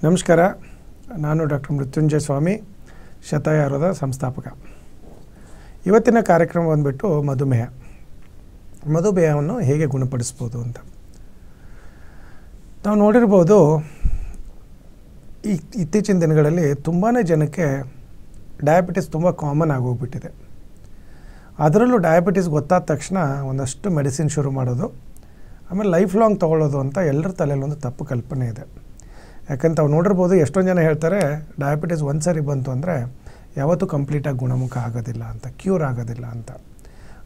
ನಮಸ್ಕಾರ. ನಾನು ಡಾಕ್ಟರ್ ಮೃತ್ಯುಂಜಯ ಸ್ವಾಮಿ, ಶತಾಯುರ್ವೇದ ಸಂಸ್ಥಾಪಕ. ಇವತ್ತಿನ ಕಾರ್ಯಕ್ರಮ ಬಂದುಬಿಟ್ಟು ಮಧುಮೇಹವನ್ನು ಹೇಗೆ ಗುಣಪಡಿಸ್ಬೋದು ಅಂತ. ನಾವು ನೋಡಿರ್ಬೋದು, ಇತ್ತೀಚಿನ ದಿನಗಳಲ್ಲಿ ತುಂಬಾ ಜನಕ್ಕೆ ಡಯಾಬಿಟಿಸ್ ತುಂಬ ಕಾಮನ್ ಆಗೋಗ್ಬಿಟ್ಟಿದೆ. ಅದರಲ್ಲೂ ಡಯಾಬಿಟಿಸ್ ಗೊತ್ತಾದ ತಕ್ಷಣ ಒಂದಷ್ಟು ಮೆಡಿಸಿನ್ ಶುರು ಮಾಡೋದು, ಆಮೇಲೆ ಲೈಫ್ ಲಾಂಗ್ ತೊಗೊಳ್ಳೋದು ಅಂತ ಎಲ್ಲರ ತಲೆಯಲ್ಲಿ ಒಂದು ತಪ್ಪು ಕಲ್ಪನೆ ಇದೆ. ಯಾಕಂತ ನಾವು ನೋಡಿರ್ಬೋದು, ಎಷ್ಟೊಂದು ಜನ ಹೇಳ್ತಾರೆ ಡಯಾಬಿಟಿಸ್ ಒಂದು ಸರಿ ಬಂತು ಅಂದರೆ ಯಾವತ್ತೂ ಕಂಪ್ಲೀಟಾಗಿ ಗುಣಮುಖ ಆಗೋದಿಲ್ಲ ಅಂತ, ಕ್ಯೂರ್ ಆಗೋದಿಲ್ಲ ಅಂತ.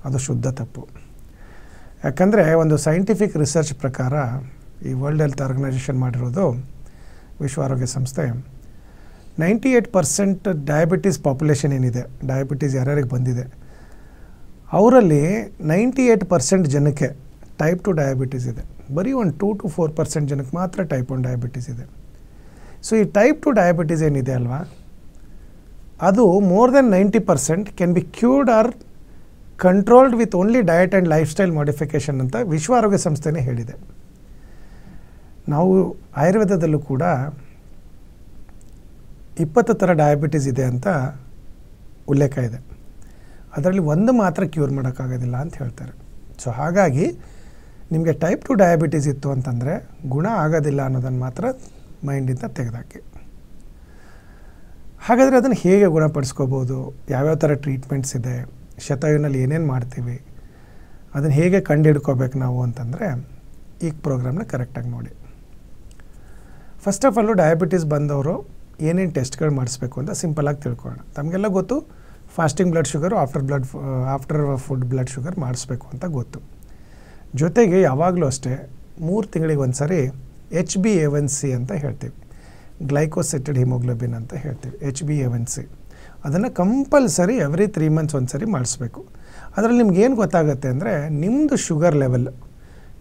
ಅದು ಶುದ್ಧ ತಪ್ಪು. ಯಾಕಂದರೆ ಒಂದು ಸೈಂಟಿಫಿಕ್ ರಿಸರ್ಚ್ ಪ್ರಕಾರ, ಈ ವರ್ಲ್ಡ್ ಹೆಲ್ತ್ ಆರ್ಗನೈಜೇಷನ್ ಮಾಡಿರೋದು, ವಿಶ್ವ ಆರೋಗ್ಯ ಸಂಸ್ಥೆ, 98% ಡಯಾಬಿಟೀಸ್ ಪಾಪ್ಯುಲೇಷನ್ ಏನಿದೆ, ಡಯಾಬಿಟೀಸ್ ಯಾರ್ಯಾರಿಗೆ ಬಂದಿದೆ ಅವರಲ್ಲಿ 98% ಜನಕ್ಕೆ ಟೈಪ್ 2 ಡಯಾಬಿಟೀಸ್ ಇದೆ. ಬರೀ ಒಂದು 2 to 4% ಜನಕ್ಕೆ ಮಾತ್ರ ಟೈಪ್ 1 ಡಯಾಬಿಟೀಸ್ ಇದೆ. ಸೊ ಈ ಟೈಪ್ 2 ಡಯಾಬಿಟೀಸ್ ಏನಿದೆ ಅಲ್ವಾ, ಅದು more than 90% can be cured R controlled with only diet and life style modification ಅಂತ ವಿಶ್ವ ಆರೋಗ್ಯ ಸಂಸ್ಥೆನೇ ಹೇಳಿದೆ. ನಾವು ಆಯುರ್ವೇದದಲ್ಲೂ ಕೂಡ 20 ಥರ ಡಯಾಬಿಟೀಸ್ ಇದೆ ಅಂತ ಉಲ್ಲೇಖ ಇದೆ. ಅದರಲ್ಲಿ ಒಂದು ಮಾತ್ರ ಕ್ಯೂರ್ ಮಾಡೋಕ್ಕಾಗೋದಿಲ್ಲ ಅಂತ ಹೇಳ್ತಾರೆ. ಸೊ ಹಾಗಾಗಿ ನಿಮಗೆ ಟೈಪ್ 2 ಡಯಾಬಿಟೀಸ್ ಇತ್ತು ಅಂತಂದರೆ ಗುಣ ಆಗೋದಿಲ್ಲ ಅನ್ನೋದನ್ನು ಮಾತ್ರ ಮೈಂಡಿಂದ ತೆಗೆದಾಕಿ. ಹಾಗಾದರೆ ಅದನ್ನು ಹೇಗೆ ಗುಣಪಡಿಸ್ಕೋಬೋದು, ಯಾವ್ಯಾವ ಥರ ಟ್ರೀಟ್ಮೆಂಟ್ಸ್ ಇದೆ, ಶತಾಯುನಲ್ಲಿ ಏನೇನು ಮಾಡ್ತೀವಿ, ಅದನ್ನು ಹೇಗೆ ಕಂಡುಹಿಡ್ಕೋಬೇಕು ನಾವು ಅಂತಂದರೆ ಈ ಪ್ರೋಗ್ರಾಮ್ನ ಕರೆಕ್ಟಾಗಿ ನೋಡಿ. ಫಸ್ಟ್ ಆಫ್ ಆಲು ಡಯಾಬಿಟೀಸ್ ಬಂದವರು ಏನೇನು ಟೆಸ್ಟ್ಗಳು ಮಾಡಿಸ್ಬೇಕು ಅಂತ ಸಿಂಪಲಾಗಿ ತಿಳ್ಕೊಳ್ಳೋಣ. ತಮಗೆಲ್ಲ ಗೊತ್ತು, fasting blood sugar, after food blood sugar ಮಾಡಿಸ್ಬೇಕು ಅಂತ ಗೊತ್ತು. ಜೊತೆಗೆ ಯಾವಾಗಲೂ ಅಷ್ಟೇ 3 ತಿಂಗಳಿಗೆ ಒಂದು ಸರಿ HbA1c ಅಂತ ಹೇಳ್ತೀವಿ, ಗ್ಲೈಕೋಸಿಟೆಡ್ ಹಿಮೋಗ್ಲೋಬಿನ್ ಅಂತ ಹೇಳ್ತೀವಿ, HbA1c. ಅದನ್ನು ಕಂಪಲ್ಸರಿ ಎವ್ರಿ 3 ಮಂತ್ಸ್ ಒಂದು ಸರಿ ಮಾಡಿಸ್ಬೇಕು. ಅದರಲ್ಲಿ ನಿಮ್ಗೇನು ಗೊತ್ತಾಗುತ್ತೆ ಅಂದರೆ ನಿಮ್ಮದು ಶುಗರ್ ಲೆವೆಲ್,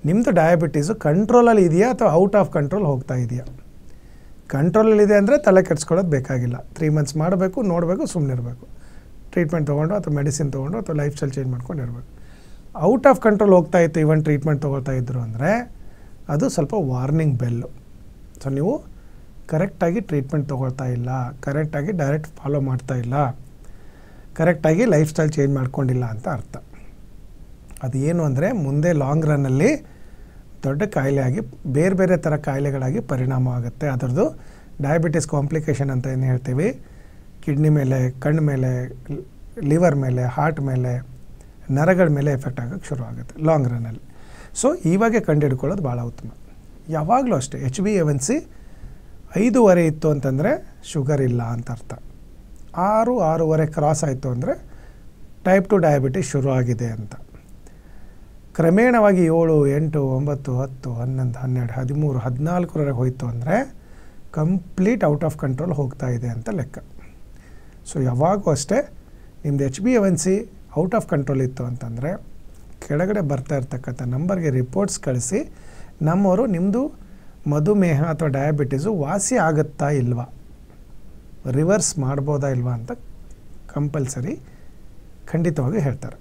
ನಿಮ್ಮದು ಡಯಾಬಿಟೀಸು ಕಂಟ್ರೋಲಲ್ಲಿ ಇದೆಯಾ ಅಥವಾ ಔಟ್ ಆಫ್ ಕಂಟ್ರೋಲ್ ಹೋಗ್ತಾ ಇದೆಯಾ. ಕಂಟ್ರೋಲಲ್ಲಿದೆ ಅಂದರೆ ತಲೆ ಕೆಡಿಸ್ಕೊಳ್ಳೋದು ಬೇಕಾಗಿಲ್ಲ. 3 ಮಂತ್ಸ್ ಮಾಡಬೇಕು, ನೋಡಬೇಕು, ಸುಮ್ಮನಿರಬೇಕು. ಟ್ರೀಟ್ಮೆಂಟ್ ತೊಗೊಂಡು ಅಥವಾ ಮೆಡಿಸಿನ್ ತೊಗೊಂಡು ಅಥವಾ ಲೈಫ್ ಸ್ಟೈಲ್ ಚೇಂಜ್ ಮಾಡ್ಕೊಂಡಿರ್ಬೇಕು. ಔಟ್ ಆಫ್ ಕಂಟ್ರೋಲ್ ಹೋಗ್ತಾ ಇತ್ತು, ಈವನ್ ಟ್ರೀಟ್ಮೆಂಟ್ ತೊಗೊಳ್ತಾ ಇದ್ರು ಅಂದರೆ ಅದು ಸ್ವಲ್ಪ ವಾರ್ನಿಂಗ್ ಬೆಲ್ಲು. ಸೊ ನೀವು ಕರೆಕ್ಟಾಗಿ ಟ್ರೀಟ್ಮೆಂಟ್ ತೊಗೊಳ್ತಾ ಇಲ್ಲ, ಕರೆಕ್ಟಾಗಿ ಡೈರೆಕ್ಟ್ ಫಾಲೋ ಮಾಡ್ತಾ ಇಲ್ಲ, ಕರೆಕ್ಟಾಗಿ ಲೈಫ್ ಸ್ಟೈಲ್ ಚೇಂಜ್ ಮಾಡ್ಕೊಂಡಿಲ್ಲ ಅಂತ ಅರ್ಥ. ಅದು ಏನು ಅಂದರೆ ಮುಂದೆ ಲಾಂಗ್ ರನ್ನಲ್ಲಿ ದೊಡ್ಡ ಕಾಯಿಲೆ ಆಗಿ ಬೇರೆ ಬೇರೆ ಥರ ಕಾಯಿಲೆಗಳಾಗಿ ಪರಿಣಾಮ ಆಗುತ್ತೆ. ಅದರದ್ದು ಡಯಾಬಿಟಿಸ್ ಕಾಂಪ್ಲಿಕೇಶನ್ ಅಂತ ಏನು ಹೇಳ್ತೀವಿ, ಕಿಡ್ನಿ ಮೇಲೆ, ಕಣ್ಣು ಮೇಲೆ, ಲಿವರ್ ಮೇಲೆ, ಹಾರ್ಟ್ ಮೇಲೆ, ನರಗಳ ಮೇಲೆ ಎಫೆಕ್ಟ್ ಆಗೋಕ್ಕೆ ಶುರು ಆಗುತ್ತೆ ಲಾಂಗ್ ರನ್ನಲ್ಲಿ. ಸೊ ಇವಾಗೆ ಕಂಡುಹಿಡ್ಕೊಳ್ಳೋದು ಭಾಳ ಉತ್ತಮ. ಯಾವಾಗಲೂ ಅಷ್ಟೇ HbA1c 5.5 ಇತ್ತು ಅಂತಂದರೆ ಶುಗರ್ ಇಲ್ಲ ಅಂತ ಅರ್ಥ. 6.5 ಕ್ರಾಸ್ ಆಯಿತು ಅಂದರೆ ಟೈಪ್ 2 ಡಯಾಬಿಟಿಸ್ ಶುರು ಆಗಿದೆ ಅಂತ. ಕ್ರಮೇಣವಾಗಿ 7, 8, 9, 10, 11, 12, 13, 14 ಹೋಯಿತು ಅಂದರೆ ಕಂಪ್ಲೀಟ್ ಔಟ್ ಆಫ್ ಕಂಟ್ರೋಲ್ ಹೋಗ್ತಾ ಇದೆ ಅಂತ ಲೆಕ್ಕ. ಸೊ ಯಾವಾಗೂ ಅಷ್ಟೇ ನಿಮ್ಮದು HbA1c ಔಟ್ ಆಫ್ ಕಂಟ್ರೋಲ್ ಇತ್ತು ಅಂತಂದರೆ ಕೆಳಗಡೆ ಬರ್ತಾ ಇರ್ತಕ್ಕಂಥ ನಂಬರ್ಗೆ ರಿಪೋರ್ಟ್ಸ್ ಕಳಿಸಿ, ನಮ್ಮವರು ನಿಮ್ಮದು ಮಧುಮೇಹ ಅಥವಾ ಡಯಾಬಿಟೀಸು ವಾಸಿ ಆಗುತ್ತಾ ಇಲ್ವಾ, ರಿವರ್ಸ್ ಮಾಡ್ಬೋದಾ ಇಲ್ವಾ ಅಂತ ಕಂಪಲ್ಸರಿ ಖಂಡಿತವಾಗಿ ಹೇಳ್ತಾರೆ.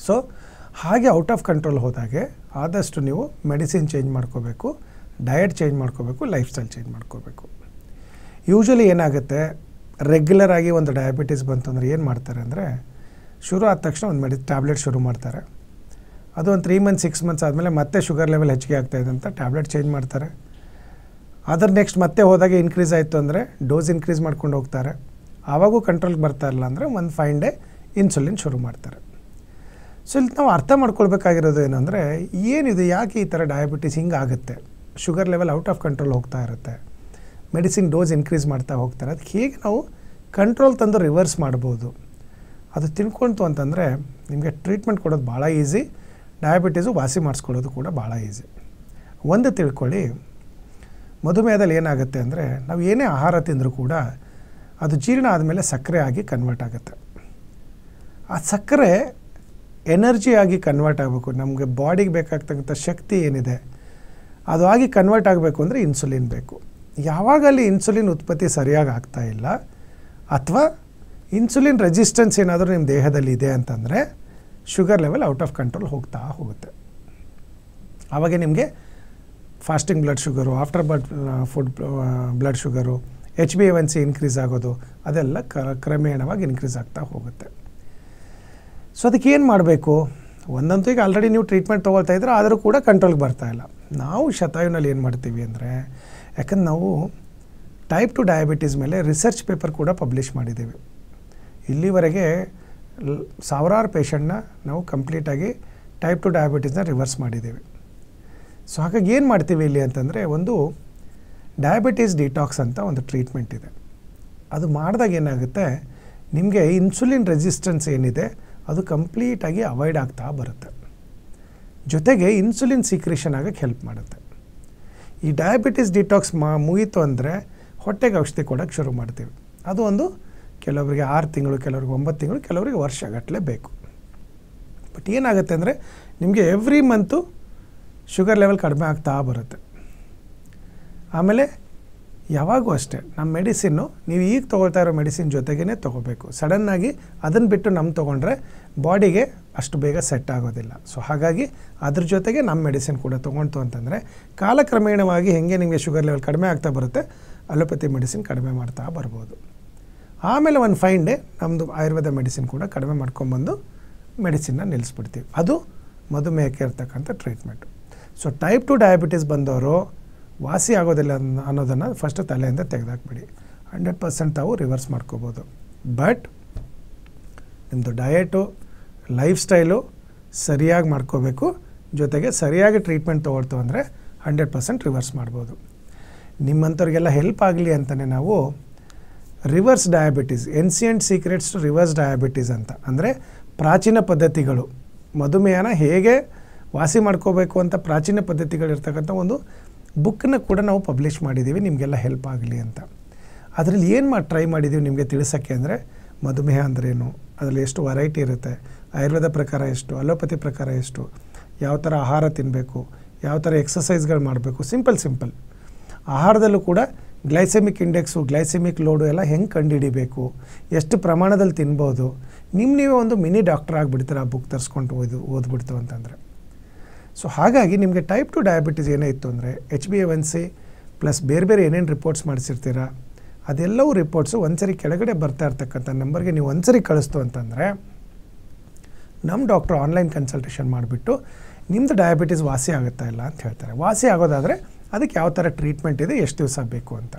ಸೊ ಹಾಗೆ ಔಟ್ ಆಫ್ ಕಂಟ್ರೋಲ್ ಹೋದಾಗೆ ಆದಷ್ಟು ನೀವು ಮೆಡಿಸಿನ್ ಚೇಂಜ್ ಮಾಡ್ಕೋಬೇಕು, ಡಯಟ್ ಚೇಂಜ್ ಮಾಡ್ಕೋಬೇಕು, ಲೈಫ್ ಸ್ಟೈಲ್ ಚೇಂಜ್ ಮಾಡ್ಕೋಬೇಕು. ಯೂಶ್ವಲಿ ಏನಾಗುತ್ತೆ, ರೆಗ್ಯುಲರ್ ಆಗಿ ಒಂದು ಡಯಾಬಿಟೀಸ್ ಬಂತು ಅಂದರೆ ಏನು ಮಾಡ್ತಾರೆ ಅಂದರೆ, ಶುರು ಆದ ತಕ್ಷಣ ಒಂದು ಟ್ಯಾಬ್ಲೆಟ್ ಶುರು ಮಾಡ್ತಾರೆ. ಅದು ಒಂದು 3 ಮಂತ್ಸ್ 6 ಮಂತ್ಸ್ ಆದಮೇಲೆ ಮತ್ತೆ ಶುಗರ್ ಲೆವೆಲ್ ಹೆಚ್ಚಿಗೆ ಆಗ್ತಾಯಿದೆ ಅಂತ ಟ್ಯಾಬ್ಲೆಟ್ ಚೇಂಜ್ ಮಾಡ್ತಾರೆ. ಅದರ ನೆಕ್ಸ್ಟ್ ಮತ್ತೆ ಹೋದಾಗ ಇನ್ಕ್ರೀಸ್ ಆಯಿತು ಅಂದರೆ ಡೋಸ್ ಇನ್ಕ್ರೀಸ್ ಮಾಡ್ಕೊಂಡು ಹೋಗ್ತಾರೆ. ಆವಾಗೂ ಕಂಟ್ರೋಲ್ಗೆ ಬರ್ತಾ ಇಲ್ಲ ಅಂದರೆ ಒಂದು 5 ಡೇ ಇನ್ಸುಲಿನ್ ಶುರು ಮಾಡ್ತಾರೆ. ಸೊ ಇಲ್ಲಿ ನಾವು ಅರ್ಥ ಮಾಡ್ಕೊಳ್ಬೇಕಾಗಿರೋದು ಏನಂದರೆ, ಏನಿದೆ, ಯಾಕೆ ಈ ಥರ ಡಯಾಬಿಟೀಸ್ ಹಿಂಗೆ ಆಗುತ್ತೆ, sugar level out of control ಹೋಗ್ತಾ ಇರುತ್ತೆ, ಮೆಡಿಸಿನ್ ಡೋಸ್ ಇನ್ಕ್ರೀಸ್ ಮಾಡ್ತಾ ಹೋಗ್ತಾರೆ, ಅದಕ್ಕೆ ಹೇಗೆ ನಾವು ಕಂಟ್ರೋಲ್ ತಂದು ರಿವರ್ಸ್ ಮಾಡ್ಬೋದು, ಅದು ತಿಳ್ಕೊಳ್ತು ಅಂತಂದರೆ ನಿಮಗೆ ಟ್ರೀಟ್ಮೆಂಟ್ ಕೊಡೋದು ಭಾಳ ಈಸಿ, ಡಯಾಬಿಟೀಸು ವಾಸಿ ಮಾಡಿಸ್ಕೊಳ್ಳೋದು ಕೂಡ ಭಾಳ ಈಸಿ. ಒಂದು ತಿಳ್ಕೊಳ್ಳಿ, ಮಧುಮೇಹದಲ್ಲಿ ಏನಾಗುತ್ತೆ ಅಂದರೆ ನಾವು ಏನೇ ಆಹಾರ ತಿಂದರೂ ಕೂಡ ಅದು ಜೀರ್ಣ ಆದಮೇಲೆ ಸಕ್ಕರೆ ಆಗಿ ಕನ್ವರ್ಟ್ ಆಗುತ್ತೆ. ಆ ಸಕ್ಕರೆ ಎನರ್ಜಿ ಆಗಿ ಕನ್ವರ್ಟ್ ಆಗಬೇಕು, ನಮಗೆ ಬಾಡಿಗೆ ಬೇಕಾಗ್ತಕ್ಕಂಥ ಶಕ್ತಿ ಏನಿದೆ ಅದು ಆಗಿ ಕನ್ವರ್ಟ್ ಆಗಬೇಕು ಅಂದರೆ ಇನ್ಸುಲಿನ್ ಬೇಕು. ಯಾವಾಗ ಅಲ್ಲಿ ಇನ್ಸುಲಿನ್ ಉತ್ಪತ್ತಿ ಸರಿಯಾಗಿ ಆಗ್ತಾ ಇಲ್ಲ ಅಥವಾ ಇನ್ಸುಲಿನ್ ರೆಸಿಸ್ಟೆನ್ಸ್ ಏನಾದರೂ ನಿಮ್ಮ ದೇಹದಲ್ಲಿ ಇದೆ ಅಂತಂದರೆ sugar level out of control ಹೋಗ್ತಾ ಹೋಗುತ್ತೆ. ಆವಾಗ ನಿಮಗೆ fasting blood sugar, after blood sugar, HbA1c increase ಆಗೋದು ಅದೆಲ್ಲ ಕ್ರಮೇಣವಾಗಿ ಇನ್ಕ್ರೀಸ್ ಆಗ್ತಾ ಹೋಗುತ್ತೆ. ಸೊ ಅದಕ್ಕೆ ಏನು ಮಾಡಬೇಕು? ಒಂದಂತೂ ಈಗ ಆಲ್ರೆಡಿ ನೀವು ಟ್ರೀಟ್ಮೆಂಟ್ ತೊಗೊಳ್ತಾ ಇದ್ರೆ ಆದರೂ ಕೂಡ ಕಂಟ್ರೋಲ್ಗೆ ಬರ್ತಾಯಿಲ್ಲ. ನಾವು ಶತಾಯುನಲ್ಲಿ ಏನು ಮಾಡ್ತೀವಿ ಅಂದರೆ, ಯಾಕಂದ್ರೆ ನಾವು ಟೈಪ್ 2 ಡಯಾಬಿಟೀಸ್ ಮೇಲೆ ರಿಸರ್ಚ್ ಪೇಪರ್ ಕೂಡ ಪಬ್ಲಿಷ್ ಮಾಡಿದ್ದೀವಿ. ಇಲ್ಲಿವರೆಗೆ ಸಾವಿರಾರು ಪೇಷಂಟ್ನ ನಾವು ಕಂಪ್ಲೀಟಾಗಿ ಟೈಪ್ 2 ಡಯಾಬಿಟೀಸ್ನ ರಿವರ್ಸ್ ಮಾಡಿದ್ದೀವಿ. ಸೊ ಹಾಗಾಗಿ ಏನು ಮಾಡ್ತೀವಿ ಇಲ್ಲಿ ಅಂತಂದರೆ, ಒಂದು ಡಯಾಬಿಟೀಸ್ ಡಿಟಾಕ್ಸ್ ಅಂತ ಒಂದು ಟ್ರೀಟ್ಮೆಂಟ್ ಇದೆ. ಅದು ಮಾಡಿದಾಗ ಏನಾಗುತ್ತೆ, ನಿಮಗೆ ಇನ್ಸುಲಿನ್ ರೆಸಿಸ್ಟೆನ್ಸ್ ಏನಿದೆ ಅದು ಕಂಪ್ಲೀಟಾಗಿ ಅವಾಯ್ಡ್ ಆಗ್ತಾ ಬರುತ್ತೆ. ಜೊತೆಗೆ ಇನ್ಸುಲಿನ್ ಸೀಕ್ರೇಷನ್ ಆಗೋಕ್ಕೆ ಹೆಲ್ಪ್ ಮಾಡುತ್ತೆ. ಈ ಡಯಾಬಿಟೀಸ್ ಡಿಟಾಕ್ಸ್ ಮುಗೀತು ಅಂದರೆ ಹೊಟ್ಟೆಗೆ ಔಷಧಿ ಕೊಡೋಕ್ಕೆ ಶುರು ಮಾಡ್ತೀವಿ. ಅದು ಒಂದು ಕೆಲವರಿಗೆ 6 ತಿಂಗಳು, ಕೆಲವ್ರಿಗೆ 9 ತಿಂಗಳು, ಕೆಲವರಿಗೆ ವರ್ಷಗಟ್ಟಲೆ ಬೇಕು. ಬಟ್ ಏನಾಗುತ್ತೆ ಅಂದರೆ, ನಿಮಗೆ ಎವ್ರಿ ಮಂತು ಶುಗರ್ ಲೆವೆಲ್ ಕಡಿಮೆ ಆಗ್ತಾ ಬರುತ್ತೆ. ಆಮೇಲೆ ಯಾವಾಗೂ ಅಷ್ಟೇ ನಮ್ಮ ಮೆಡಿಸಿನ್ನು ನೀವು ಈಗ ತೊಗೊಳ್ತಾ ಇರೋ ಮೆಡಿಸಿನ್ ಜೊತೆಗೇ ತೊಗೋಬೇಕು. ಸಡನ್ನಾಗಿ ಅದನ್ನು ಬಿಟ್ಟು ತೊಗೊಂಡ್ರೆ ಬಾಡಿಗೆ ಅಷ್ಟು ಬೇಗ ಸೆಟ್ ಆಗೋದಿಲ್ಲ. ಸೊ ಹಾಗಾಗಿ ಅದ್ರ ಜೊತೆಗೆ ನಮ್ಮ ಮೆಡಿಸಿನ್ ಕೂಡ ತೊಗೊಳ್ತು ಅಂತಂದರೆ ಕಾಲಕ್ರಮೇಣವಾಗಿ ಹೇಗೆ ನಿಮಗೆ ಶುಗರ್ ಲೆವೆಲ್ ಕಡಿಮೆ ಆಗ್ತಾ ಬರುತ್ತೆ, ಅಲೋಪತಿ ಮೆಡಿಸಿನ್ ಕಡಿಮೆ ಮಾಡ್ತಾ ಬರ್ಬೋದು. ಆಮೇಲೆ ಒಂದು ಫೈನ್ ಡೇ ನಮ್ಮದು ಆಯುರ್ವೇದ ಮೆಡಿಸಿನ್ ಕೂಡ ಕಡಿಮೆ ಮಾಡ್ಕೊಂಬಂದು ಮೆಡಿಸಿನ್ನ ನಿಲ್ಲಿಸ್ಬಿಡ್ತೀವಿ. ಅದು ಮಧುಮೇಹಕ್ಕೆ ಇರ್ತಕ್ಕಂಥ ಟ್ರೀಟ್ಮೆಂಟು. ಸೊ ಟೈಪ್ 2 ಡಯಾಬಿಟೀಸ್ ಬಂದವರು ವಾಸಿ ಆಗೋದಿಲ್ಲ ಅನ್ನೋದನ್ನು ಫಸ್ಟ್ ತಲೆಯಿಂದ ತೆಗೆದಾಕ್ಬಿಡಿ. 100% ತಾವು ರಿವರ್ಸ್ ಮಾಡ್ಕೋಬೋದು. ಬಟ್ ನಿಮ್ಮದು ಡಯಟು, ಲೈಫ್ ಸ್ಟೈಲು ಸರಿಯಾಗಿ ಮಾಡ್ಕೋಬೇಕು. ಜೊತೆಗೆ ಸರಿಯಾಗಿ ಟ್ರೀಟ್ಮೆಂಟ್ ತೊಗೊಳ್ತು ಅಂದರೆ 100% ರಿವರ್ಸ್ ಮಾಡ್ಬೋದು. ನಿಮ್ಮಂಥವ್ರಿಗೆಲ್ಲ ಹೆಲ್ಪ್ ಆಗಲಿ ಅಂತಲೇ ನಾವು reverse diabetes, ancient secrets to reverse diabetes ಅಂತ, ಅಂದರೆ ಪ್ರಾಚೀನ ಪದ್ಧತಿಗಳು, ಮಧುಮೇಹನ ಹೇಗೆ ವಾಸಿ ಮಾಡ್ಕೋಬೇಕು ಅಂತ ಪ್ರಾಚೀನ ಪದ್ಧತಿಗಳಿರ್ತಕ್ಕಂಥ ಒಂದು ಬುಕ್ಕನ್ನು ಕೂಡ ನಾವು ಪಬ್ಲಿಷ್ ಮಾಡಿದ್ದೀವಿ ನಿಮಗೆಲ್ಲ ಹೆಲ್ಪ್ ಆಗಲಿ ಅಂತ. ಅದರಲ್ಲಿ ಏನು ಟ್ರೈ ಮಾಡಿದ್ದೀವಿ ನಿಮಗೆ ತಿಳಿಸೋಕ್ಕೆ ಅಂದರೆ, ಮಧುಮೇಹ ಅಂದ್ರೇನು, ಅದರಲ್ಲಿ ಎಷ್ಟು ವೆರೈಟಿ ಇರುತ್ತೆ, ಆಯುರ್ವೇದ ಪ್ರಕಾರ ಎಷ್ಟು, ಅಲೋಪತಿ ಪ್ರಕಾರ ಎಷ್ಟು, ಯಾವ ಥರ ಆಹಾರ ತಿನ್ನಬೇಕು, ಯಾವ ಥರ ಎಕ್ಸಸೈಸ್ಗಳು ಮಾಡಬೇಕು, ಸಿಂಪಲ್ ಆಹಾರದಲ್ಲೂ ಕೂಡ ಗ್ಲೈಸೆಮಿಕ್ ಇಂಡೆಕ್ಸು, ಗ್ಲೈಸೆಮಿಕ್ ಲೋಡು ಎಲ್ಲ ಹೆಂಗೆ ಕಂಡುಹಿಡಿಬೇಕು, ಎಷ್ಟು ಪ್ರಮಾಣದಲ್ಲಿ ತಿನ್ಬೋದು, ನೀವೇ ಒಂದು ಮಿನಿ ಡಾಕ್ಟರ್ ಆಗಿಬಿಡ್ತೀರ ಆ ಬುಕ್ ತರಿಸ್ಕೊಂಡು ಓದ್ಬಿಡ್ತು ಅಂತಂದರೆ. ಸೊ ಹಾಗಾಗಿ ನಿಮಗೆ ಟೈಪ್ 2 ಡಯಾಬಿಟೀಸ್ ಏನೇ ಇತ್ತು ಅಂದರೆ HbA1c ಪ್ಲಸ್ ಬೇರೆ ಏನೇನು ರಿಪೋರ್ಟ್ಸ್ ಮಾಡಿಸಿರ್ತೀರ ಅದೆಲ್ಲವೂ ರಿಪೋರ್ಟ್ಸು ಒಂದ್ಸರಿ ಕೆಳಗಡೆ ಬರ್ತಾ ಇರ್ತಕ್ಕಂಥ ನಂಬರ್ಗೆ ನೀವು ಒಂದ್ಸರಿ ಕಳಿಸ್ತು ಅಂತಂದರೆ ನಮ್ಮ ಡಾಕ್ಟ್ರು ಆನ್ಲೈನ್ ಕನ್ಸಲ್ಟೇಷನ್ ಮಾಡಿಬಿಟ್ಟು ನಿಮ್ಮದು ಡಯಾಬಿಟೀಸ್ ವಾಸಿ ಆಗುತ್ತಾ ಇಲ್ಲ ಅಂತ ಹೇಳ್ತಾರೆ. ವಾಸಿ ಆಗೋದಾದರೆ ಅದಕ್ಕೆ ಯಾವ ಥರ ಟ್ರೀಟ್ಮೆಂಟ್ ಇದೆ, ಎಷ್ಟು ದಿವಸ ಬೇಕು ಅಂತ.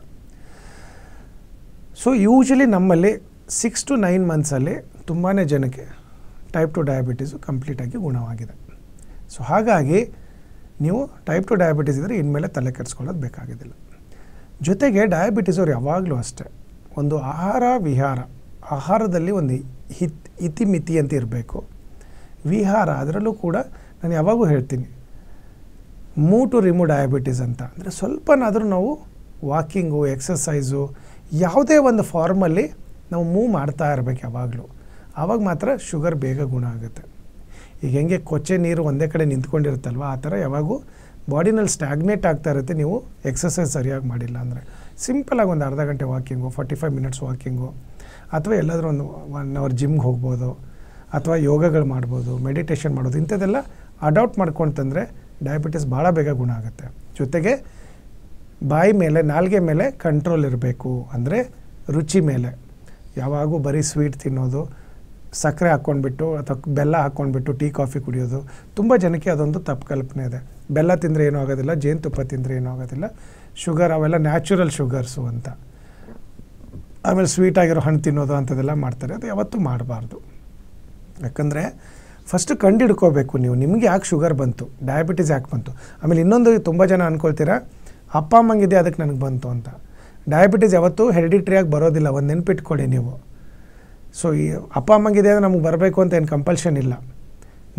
ಸೊ ಯೂಶ್ವಲಿ ನಮ್ಮಲ್ಲಿ 6 to 9 ಮಂತ್ಸಲ್ಲಿ ತುಂಬಾ ಜನಕ್ಕೆ ಟೈಪ್ 2 ಡಯಾಬಿಟೀಸು ಕಂಪ್ಲೀಟಾಗಿ ಗುಣವಾಗಿದೆ. ಸೊ ಹಾಗಾಗಿ ನೀವು ಟೈಪ್ 2 ಡಯಾಬಿಟೀಸ್ ಇದ್ದರೆ ಇನ್ಮೇಲೆ ತಲೆ ಕೆಡಿಸ್ಕೊಳ್ಳೋದು ಬೇಕಾಗೋದಿಲ್ಲ. ಜೊತೆಗೆ ಡಯಾಬಿಟೀಸ್ ಅವ್ರು ಯಾವಾಗಲೂ ಅಷ್ಟೇ ಒಂದು ಆಹಾರದಲ್ಲಿ ಒಂದು ಇತಿಮಿತಿ ಅಂತ ಇರಬೇಕು. ವಿಹಾರ ಅದರಲ್ಲೂ ಕೂಡ ನಾನು ಯಾವಾಗೂ ಹೇಳ್ತೀನಿ, ಮೂವ್ ಟು ರಿಮೂವ್ ಡಯಾಬಿಟೀಸ್ ಅಂತ. ಅಂದರೆ ಸ್ವಲ್ಪನಾದರೂ ನಾವು ವಾಕಿಂಗು, ಎಕ್ಸಸೈಸು ಯಾವುದೇ ಒಂದು ಫಾರ್ಮಲ್ಲಿ ನಾವು ಮೂವ್ ಮಾಡ್ತಾ ಇರಬೇಕು ಯಾವಾಗಲೂ. ಆವಾಗ ಮಾತ್ರ ಶುಗರ್ ಬೇಗ ಗುಣ ಆಗುತ್ತೆ. ಈಗ ಹೆಂಗೆ ಕೊಚ್ಚೆ ನೀರು ಒಂದೇ ಕಡೆ ನಿಂತ್ಕೊಂಡಿರುತ್ತಲ್ವ, ಆ ಥರ ಯಾವಾಗೂ ಬಾಡಿನಲ್ಲಿ ಸ್ಟ್ಯಾಗ್ನೇಟ್ ಆಗ್ತಾ ಇರುತ್ತೆ ನೀವು ಎಕ್ಸಸೈಸ್ ಸರಿಯಾಗಿ ಮಾಡಿಲ್ಲ ಅಂದರೆ. ಸಿಂಪಲಾಗಿ ಒಂದು ಅರ್ಧ ಗಂಟೆ ವಾಕಿಂಗು, 45 ಮಿನಿಟ್ಸ್ ವಾಕಿಂಗು, ಅಥವಾ ಎಲ್ಲಾದರೂ ಒಂದು 1 ಅವರ್ ಜಿಮ್ಗೆ ಹೋಗ್ಬೋದು, ಅಥವಾ ಯೋಗಗಳು ಮಾಡ್ಬೋದು, ಮೆಡಿಟೇಷನ್ ಮಾಡೋದು, ಇಂಥದ್ದೆಲ್ಲ ಅಡಾಪ್ಟ್ ಮಾಡ್ಕೊಂತಂದರೆ ಡಯಾಬಿಟೀಸ್ ಭಾಳ ಬೇಗ ಗುಣ ಆಗುತ್ತೆ. ಜೊತೆಗೆ ಬಾಯಿ ಮೇಲೆ, ನಾಲಿಗೆ ಮೇಲೆ ಕಂಟ್ರೋಲ್ ಇರಬೇಕು. ಅಂದರೆ ರುಚಿ ಮೇಲೆ ಯಾವಾಗೂ ಬರೀ ಸ್ವೀಟ್ ತಿನ್ನೋದು, ಸಕ್ಕರೆ ಹಾಕ್ಕೊಂಡ್ಬಿಟ್ಟು ಅಥವಾ ಬೆಲ್ಲ ಹಾಕ್ಕೊಂಡ್ಬಿಟ್ಟು ಟೀ ಕಾಫಿ ಕುಡಿಯೋದು, ತುಂಬ ಜನಕ್ಕೆ ಅದೊಂದು ತಪ್ಪು ಕಲ್ಪನೆ ಇದೆ. ಬೆಲ್ಲ ತಿಂದರೆ ಏನೂ ಆಗೋದಿಲ್ಲ, ಜೇನುತುಪ್ಪ ತಿಂದರೆ ಏನೂ ಆಗೋದಿಲ್ಲ, ಶುಗರ್ ಅವೆಲ್ಲ ನ್ಯಾಚುರಲ್ ಶುಗರ್ಸು ಅಂತ. ಆಮೇಲೆ ಸ್ವೀಟಾಗಿರೋ ಹಣ್ಣು ತಿನ್ನೋದು ಅಂಥದ್ದೆಲ್ಲ ಮಾಡ್ತಾರೆ. ಅದು ಯಾವತ್ತೂ ಮಾಡಬಾರ್ದು. ಯಾಕಂದರೆ ಫಸ್ಟು ಕಂಡುಹಿಡ್ಕೋಬೇಕು ನೀವು ನಿಮಗೆ ಯಾಕೆ ಶುಗರ್ ಬಂತು, ಡಯಾಬಿಟೀಸ್ ಯಾಕೆ ಬಂತು. ಆಮೇಲೆ ಇನ್ನೊಂದು ತುಂಬ ಜನ ಅಂದ್ಕೊಳ್ತೀರಾ ಅಪ್ಪ ಅಮ್ಮಂಗಿದೆ ಅದಕ್ಕೆ ನನಗೆ ಬಂತು ಅಂತ. ಡಯಾಬಿಟೀಸ್ ಯಾವತ್ತೂ ಹೆರಿಡಿಟ್ರಿಯಾಗಿ ಬರೋದಿಲ್ಲ, ಒಂದು ನೆನ್ಪಿಟ್ಕೊಳ್ಳಿ ನೀವು. ಸೊ ಈ ಅಪ್ಪ ಅಮ್ಮಂಗಿದೆ ಅಂದರೆ ನಮಗೆ ಬರಬೇಕು ಅಂತ ಏನು ಕಂಪಲ್ಷನ್ ಇಲ್ಲ.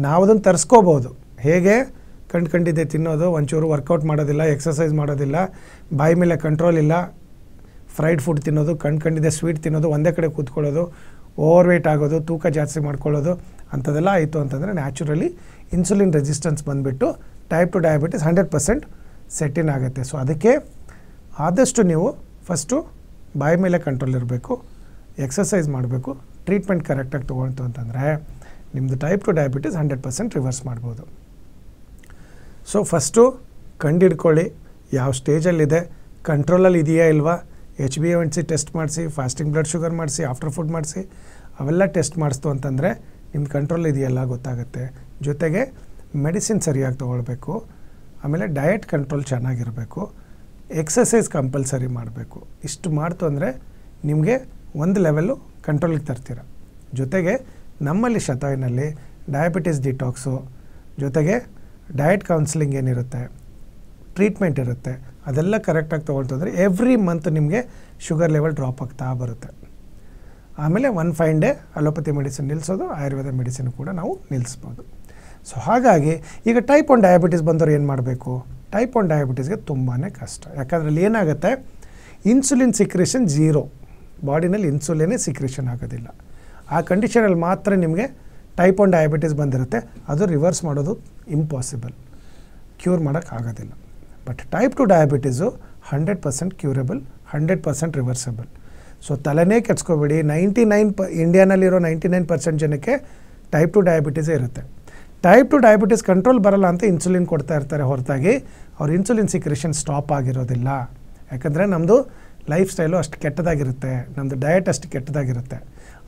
ನಾವು ಅದನ್ನು ತರಿಸ್ಕೋಬೋದು. ಹೇಗೆ ಕಂಡಿದ್ದೆ ತಿನ್ನೋದು, ಒಂಚೂರು ವರ್ಕೌಟ್ ಮಾಡೋದಿಲ್ಲ, ಎಕ್ಸಸೈಸ್ ಮಾಡೋದಿಲ್ಲ, ಬಾಯಿ ಮೇಲೆ ಕಂಟ್ರೋಲ್ ಇಲ್ಲ, ಫ್ರೈಡ್ ಫುಡ್ ತಿನ್ನೋದು, ಕಂಡಿದ್ದೆ ಸ್ವೀಟ್ ತಿನ್ನೋದು, ಒಂದೇ ಕಡೆ ಕೂತ್ಕೊಳ್ಳೋದು, ಓವರ್ ವೇಟ್ ಆಗೋದು, ತೂಕ ಜಾಸ್ತಿ ಮಾಡ್ಕೊಳ್ಳೋದು, ಅಂಥದ್ದೆಲ್ಲ ಆಯಿತು ಅಂತಂದರೆ ನ್ಯಾಚುರಲಿ ಇನ್ಸುಲಿನ್ ರೆಸಿಸ್ಟೆನ್ಸ್ ಬಂದುಬಿಟ್ಟು ಟೈಪ್ 2 ಡಯಾಬಿಟೀಸ್ 100% ಸೆಟ್ಟಿನ್ ಆಗುತ್ತೆ. ಸೊ ಅದಕ್ಕೆ ಆದಷ್ಟು ನೀವು ಫಸ್ಟು ಬಾಯಿ ಮೇಲೆ ಕಂಟ್ರೋಲ್ ಇರಬೇಕು, ಎಕ್ಸಸೈಸ್ ಮಾಡಬೇಕು, ಟ್ರೀಟ್ಮೆಂಟ್ ಕರೆಕ್ಟಾಗಿ ತೊಗೊಳ್ತು ಅಂತಂದರೆ ನಿಮ್ಮದು ಟೈಪ್ 2 ಡಯಾಬಿಟೀಸ್ 100% ರಿವರ್ಸ್ ಮಾಡ್ಬೋದು. ಸೊ ಫಸ್ಟು ಕಂಡಿಡ್ಕೊಳ್ಳಿ ಯಾವ ಸ್ಟೇಜಲ್ಲಿದೆ, ಕಂಟ್ರೋಲಲ್ಲಿ ಇದೆಯಾ ಇಲ್ವಾ, HbA1c ಟೆಸ್ಟ್ ಮಾಡಿಸಿ, ಫಾಸ್ಟಿಂಗ್ ಬ್ಲಡ್ ಶುಗರ್ ಮಾಡಿಸಿ, ಆಫ್ಟರ್ ಫುಡ್ ಮಾಡಿಸಿ, ಅವೆಲ್ಲ ಟೆಸ್ಟ್ ಮಾಡಿಸ್ತು ಅಂತಂದರೆ ನಿಮ್ಮ ಕಂಟ್ರೋಲ್ ಇದೆಯಲ್ಲ ಗೊತ್ತಾಗುತ್ತೆ. ಜೊತೆಗೆ ಮೆಡಿಸಿನ್ ಸರಿಯಾಗಿ ತೊಗೊಳ್ಬೇಕು, ಆಮೇಲೆ ಡಯಟ್ ಕಂಟ್ರೋಲ್ ಚೆನ್ನಾಗಿರಬೇಕು, ಎಕ್ಸಸೈಸ್ ಕಂಪಲ್ಸರಿ ಮಾಡಬೇಕು. ಇಷ್ಟು ಮಾಡ್ತು ಅಂದರೆ ನಿಮಗೆ ಒಂದು ಲೆವೆಲ್ಲು ಕಂಟ್ರೋಲಿಗೆ ತರ್ತೀರ. ಜೊತೆಗೆ ನಮ್ಮಲ್ಲಿ ಶತಾಯಿನಲ್ಲಿ ಡಯಾಬಿಟಿಸ್ ಡಿಟಾಕ್ಸು, ಜೊತೆಗೆ ಡಯಟ್ ಕೌನ್ಸಿಲಿಂಗ್ ಏನಿರುತ್ತೆ, ಟ್ರೀಟ್ಮೆಂಟ್ ಇರುತ್ತೆ, ಅದೆಲ್ಲ ಕರೆಕ್ಟಾಗಿ ತೊಗೊಳ್ತಂದರೆ ಎವ್ರಿ ಮಂತ್ ನಿಮಗೆ ಶುಗರ್ ಲೆವೆಲ್ ಡ್ರಾಪ್ ಆಗ್ತಾ ಬರುತ್ತೆ. ಆಮೇಲೆ 1 ಫೈನ್ ಡೇ ಅಲೋಪತಿ ಮೆಡಿಸಿನ್ ನಿಲ್ಲಿಸೋದು, ಆಯುರ್ವೇದ ಮೆಡಿಸಿನ್ ಕೂಡ ನಾವು ನಿಲ್ಲಿಸ್ಬೋದು. ಸೊ ಹಾಗಾಗಿ ಈಗ ಟೈಪ್ 1 ಡಯಾಬಿಟಿಸ್ ಬಂದವರು ಏನು ಮಾಡಬೇಕು? ಟೈಪ್ 1 ಡಯಾಬಿಟಿಸ್ಗೆ ತುಂಬಾ ಕಷ್ಟ. ಯಾಕಂದರೆ ಅಲ್ಲಿ ಏನಾಗುತ್ತೆ, ಇನ್ಸುಲಿನ್ ಸಿಕ್ರೇಷನ್ 0, ಬಾಡಿನಲ್ಲಿ ಇನ್ಸುಲಿನೇ ಸಿಕ್ರೇಷನ್ ಆಗೋದಿಲ್ಲ. ಆ ಕಂಡೀಷನಲ್ಲಿ ಮಾತ್ರ ನಿಮಗೆ ಟೈಪ್ 1 ಡಯಾಬಿಟಿಸ್ ಬಂದಿರುತ್ತೆ. ಅದು ರಿವರ್ಸ್ ಮಾಡೋದು ಇಂಪಾಸಿಬಲ್, ಕ್ಯೂರ್ ಮಾಡೋಕ್ಕಾಗೋದಿಲ್ಲ. But type 2 diabetes 100% curable, 100% reversible. So ತಲೆನೇ ಕೆಡ್ಸ್ಕೊಬೇಡಿ. ಇಂಡಿಯಾನಲ್ಲಿರೋ 99% ಜನಕ್ಕೆ ಟೈಪ್ 2 ಡಯಾಬಿಟೀಸೇ ಇರುತ್ತೆ. ಟೈಪ್ 2 ಡಯಾಬಿಟೀಸ್ ಕಂಟ್ರೋಲ್ ಬರಲ್ಲ ಅಂತ ಇನ್ಸುಲಿನ್ ಕೊಡ್ತಾ ಇರ್ತಾರೆ ಹೊರತಾಗಿ ಅವ್ರ ಇನ್ಸುಲಿನ್ ಸಿಕ್ರೇಷನ್ ಸ್ಟಾಪ್ ಆಗಿರೋದಿಲ್ಲ. ಯಾಕಂದರೆ ನಮ್ಮದು ಲೈಫ್ ಸ್ಟೈಲು ಅಷ್ಟು ಕೆಟ್ಟದಾಗಿರುತ್ತೆ, ನಮ್ಮದು ಡಯಟ್ ಅಷ್ಟು ಕೆಟ್ಟದಾಗಿರುತ್ತೆ.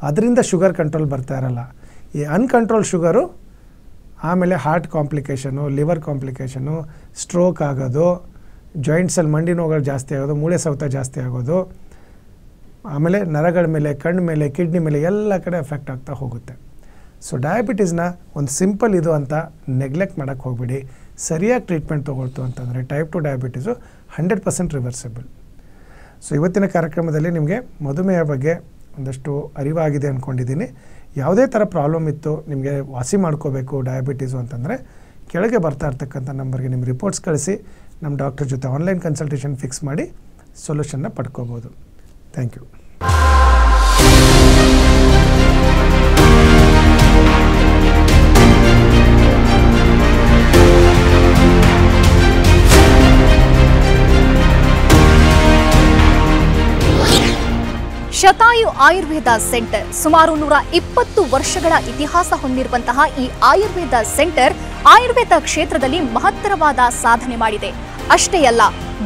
ಅದರಿಂದ ಶುಗರ್ ಕಂಟ್ರೋಲ್ ಬರ್ತಾ ಇರಲ್ಲ. ಈ ಅನ್ಕಂಟ್ರೋಲ್ ಶುಗರು ಆಮೇಲೆ ಹಾರ್ಟ್ ಕಾಂಪ್ಲಿಕೇಷನು, ಲಿವರ್ ಕಾಂಪ್ಲಿಕೇಷನು, ಸ್ಟ್ರೋಕ್ ಆಗೋದು, ಜಾಯಿಂಟ್ಸಲ್ಲಿ ಮಂಡಿ ನೋವುಗಳು ಜಾಸ್ತಿ ಆಗೋದು, ಮೂಳೆ ಸೌತ ಜಾಸ್ತಿ ಆಗೋದು, ಆಮೇಲೆ ನರಗಳ ಮೇಲೆ, ಕಣ್ಣು ಮೇಲೆ, ಕಿಡ್ನಿ ಮೇಲೆ ಎಲ್ಲ ಕಡೆ ಎಫೆಕ್ಟ್ ಆಗ್ತಾ ಹೋಗುತ್ತೆ. ಸೊ ಡಯಾಬಿಟೀಸ್ನ ಒಂದು ಸಿಂಪಲ್ ಇದು ಅಂತ ನೆಗ್ಲೆಕ್ಟ್ ಮಾಡೋಕ್ಕೆ ಹೋಗ್ಬಿಡಿ. ಸರಿಯಾಗಿ ಟ್ರೀಟ್ಮೆಂಟ್ ತೊಗೊಳ್ತು ಅಂತಂದರೆ ಟೈಪ್ 2 ಡಯಾಬಿಟೀಸು 100% ರಿವರ್ಸಿಬಲ್. ಸೊ ಇವತ್ತಿನ ಕಾರ್ಯಕ್ರಮದಲ್ಲಿ ನಿಮಗೆ ಮಧುಮೇಹ ಬಗ್ಗೆ ಒಂದಷ್ಟು ಅರಿವಾಗಿದೆ ಅಂದ್ಕೊಂಡಿದ್ದೀನಿ. ಯಾವುದೇ ಥರ ಪ್ರಾಬ್ಲಮ್ ಇತ್ತು, ನಿಮಗೆ ವಾಸಿ ಮಾಡ್ಕೋಬೇಕು ಡಯಾಬಿಟೀಸು ಅಂತಂದರೆ ಕೆಳಗೆ ಬರ್ತಾ ಇರ್ತಕ್ಕಂಥ ನಂಬರ್ಗೆ ನಿಮ್ಮ ರಿಪೋರ್ಟ್ಸ್ ಕಳಿಸಿ ನಮ್ಮ ಡಾಕ್ಟರ್ ಜೊತೆ ಆನ್ಲೈನ್ ಕನ್ಸಲ್ಟೇಷನ್ ಫಿಕ್ಸ್ ಮಾಡಿ ಸೊಲ್ಯೂಷನ್ನ ಪಡ್ಕೋಬೋದು. Thank you. Shatayu Ayurveda centre ಸುಮಾರು 120 ವರ್ಷಗಳ ಇತಿಹಾಸ ಹೊಂದಿರುವಂತಹ ಈ ಆಯುರ್ವೇದ ಸೆಂಟರ್ ಆಯುರ್ವೇದ ಕ್ಷೇತ್ರದಲ್ಲಿ ಮಹತ್ತರವಾದ ಸಾಧನೆ ಮಾಡಿದೆ. ಅಷ್ಟೇ ಅಲ್ಲ,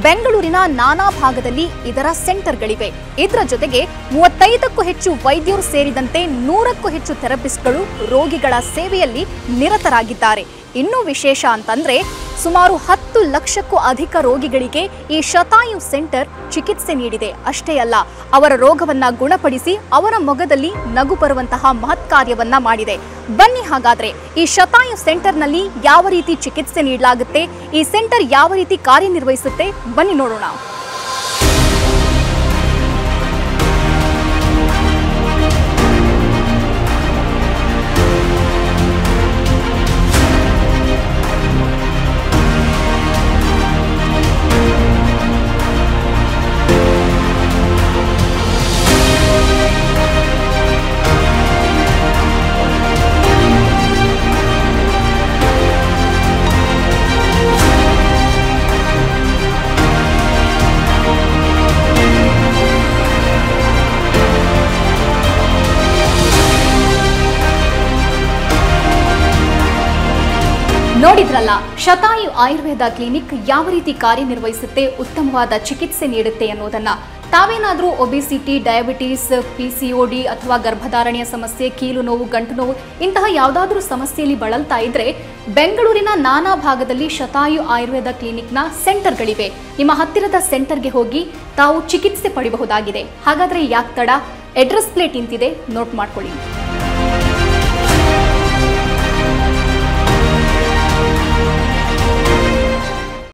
ಬೆಂಗಳೂರಿನ ನಾನಾ ಭಾಗದಲ್ಲಿ ಇದರ ಸೆಂಟರ್ಗಳಿವೆ. ಇದರ ಜೊತೆಗೆ 35ಕ್ಕೂ ಹೆಚ್ಚು ವೈದ್ಯರು ಸೇರಿದಂತೆ 100ಕ್ಕೂ ಹೆಚ್ಚು ಥೆರಪಿಸ್ಟ್ಗಳು ರೋಗಿಗಳ ಸೇವೆಯಲ್ಲಿ ನಿರತರಾಗಿದ್ದಾರೆ. ಇನ್ನೂ ವಿಶೇಷ ಅಂತಂದ್ರೆ ಸುಮಾರು 10 ಲಕ್ಷಕ್ಕೂ ಅಧಿಕ ರೋಗಿಗಳಿಗೆ ಈ ಶತಾಯು ಸೆಂಟರ್ ಚಿಕಿತ್ಸೆ ನೀಡಿದೆ. ಅಷ್ಟೇ ಅಲ್ಲ, ಅವರ ರೋಗವನ್ನ ಗುಣಪಡಿಸಿ ಅವರ ಮೊಗದಲ್ಲಿ ನಗು ಬರುವಂತಹ ಮಹತ್ ಕಾರ್ಯವನ್ನ ಮಾಡಿದೆ. ಬನ್ನಿ ಹಾಗಾದ್ರೆ ಈ ಶತಾಯು ಸೆಂಟರ್ನಲ್ಲಿ ಯಾವ ರೀತಿ ಚಿಕಿತ್ಸೆ ನೀಡಲಾಗುತ್ತೆ, ಈ ಸೆಂಟರ್ ಯಾವ ರೀತಿ ಕಾರ್ಯನಿರ್ವಹಿಸುತ್ತೆ, ಬನ್ನಿ ನೋಡೋಣ. ನೋಡಿದ್ರಲ್ಲ, ಶತಾಯು ಆಯುರ್ವೇದ ಕ್ಲಿನಿಕ್ ಯಾವ ರೀತಿ ಕಾರ್ಯನಿರ್ವಹಿಸುತ್ತೆ, ಉತ್ತಮವಾದ ಚಿಕಿತ್ಸೆ ನೀಡುತ್ತೆ ಅನ್ನೋದನ್ನ. ತಾವೇನಾದರೂ ಒಬಿಸಿಟಿ, ಡಯಾಬಿಟಿಸ್, PCOD ಅಥವಾ ಗರ್ಭಧಾರಣೆಯ ಸಮಸ್ಯೆ, ಕೀಲು ನೋವು, ಗಂಟು ನೋವು ಇಂತಹ ಯಾವುದಾದ್ರೂ ಸಮಸ್ಯೆಯಲ್ಲಿ ಬಳಲ್ತಾ ಇದ್ರೆ ಬೆಂಗಳೂರಿನ ನಾನಾ ಭಾಗದಲ್ಲಿ ಶತಾಯು ಆಯುರ್ವೇದ ಕ್ಲಿನಿಕ್ನ ಸೆಂಟರ್ಗಳಿವೆ. ನಿಮ್ಮ ಹತ್ತಿರದ ಸೆಂಟರ್ಗೆ ಹೋಗಿ ತಾವು ಚಿಕಿತ್ಸೆ ಪಡೆಯಬಹುದಾಗಿದೆ. ಹಾಗಾದ್ರೆ ಯಾಕೆ ತಡ? ಅಡ್ರೆಸ್ ಪ್ಲೇಟ್ ಇಂತಿದೆ, ನೋಟ್ ಮಾಡ್ಕೊಳ್ಳಿ.